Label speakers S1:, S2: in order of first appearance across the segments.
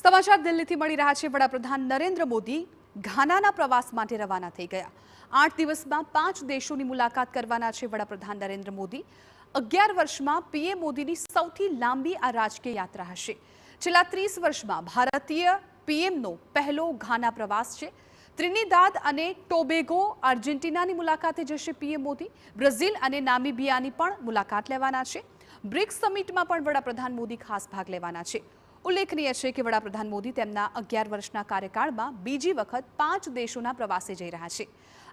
S1: સમાચાર દિલ્હીથી મળી રહ્યા છે। વડાપ્રધાન નરેન્દ્ર મોદી ઘાનાના પ્રવાસ માટે રવાના થઈ ગયા। 8 દિવસમાં 5 દેશોની મુલાકાત કરવાના છે વડાપ્રધાન નરેન્દ્ર મોદી। 11 વર્ષમાં પીએમ મોદીની સૌથી લાંબી આ રાજકીય યાત્રા હશે। છેલ્લા 30 વર્ષમાં ભારતીય પીએમનો પહેલો ઘાના પ્રવાસ છે। ત્રિનિદાદ અને ટોબેગો આર્જેન્ટિનાની મુલાકાતે જશે પીએમ મોદી। બ્રાઝિલ અને નામીબિયાની પણ મુલાકાત લેવાના છે। બ્રિક્સ સમિટમાં પણ વડાપ્રધાન મોદી ખાસ ભાગ લેવાના છે। ઉલ્લેખનીય છે કે વડાપ્રધાન મોદી તેમના 11 વર્ષના કાર્યકાળમાં બીજી વખત 5 દેશોના પ્રવાસે જઈ રહ્યા છે।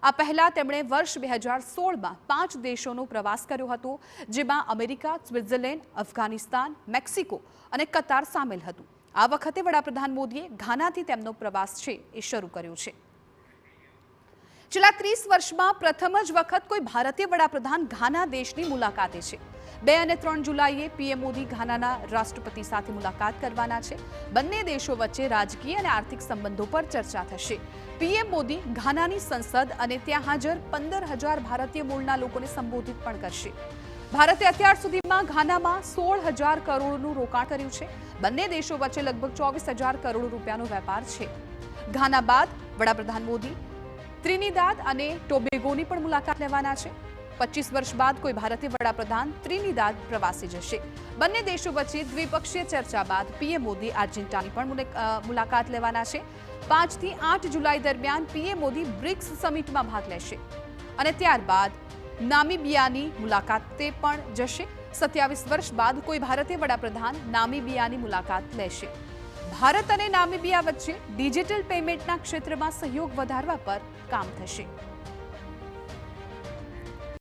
S1: આ પહેલા તેમણે વર્ષ 2016માં 5 દેશોનો પ્રવાસ કર્યો હતો, જેમાં અમેરિકા, સ્વિટ્ઝરલેન્ડ, અફઘાનિસ્તાન, મેક્સિકો અને કતાર સામેલ હતું। આ વખતે વડાપ્રધાન મોદીએ ઘાનાથી તેમનો પ્રવાસ છે એ શરૂ કર્યો છે। છેલ્લા 30 વર્ષમાં પ્રથમ જ વખત કોઈ ભારતીય વડાપ્રધાન ઘાના દેશની મુલાકાતે છે। 2 અને 3 જુલાઈએ પીએમ મોદી ઘાનાના રાષ્ટ્રપતિ સાથે મુલાકાત કરવાના છે। બંને દેશો વચ્ચે રાજકીય અને આર્થિક સંબંધો પર ચર્ચા થશે। પીએમ મોદી ઘાનાની સંસદ અને ત્યાં હાજર 15,000 ભારતીય મૂળના લોકોને સંબોધિત પણ કરશે। ભારતે અત્યાર સુધીમાં ઘાનામાં 16,000 કરોડનું રોકાણ કર્યું છે। બંને દેશો વચ્ચે લગભગ 24,000 કરોડ રૂપિયાનો વેપાર છે। ઘાના બાદ વડાપ્રધાન મોદી ત્રિનિદાદ અને ટોબેગોની પણ મુલાકાત લેવાના છે। 25 વર્ષ બાદ કોઈ ભારતીય વડાપ્રધાન ત્રિનિદાદ પ્રવાસે જશે। બંને દેશો વચ્ચે દ્વિપક્ષીય ચર્ચા બાદ પીએમ મોદી આર્જેન્ટિનાની પણ મુલાકાત લેવાના છે। 5 થી 8 જુલાઈ દરમિયાન પીએમ મોદી બ્રિક્સ સમિટમાં ભાગ લેશે અને ત્યારબાદ નામીબિયાની મુલાકાતે પણ જશે। 27 વર્ષ બાદ કોઈ ભારતીય વડાપ્રધાન નામીબિયાની મુલાકાત લેશે। ભારત અને નામીબિયા વચ્ચે ડિજિટલ પેમેન્ટના ક્ષેત્રમાં સહયોગ વધારવા પર કામ થશે।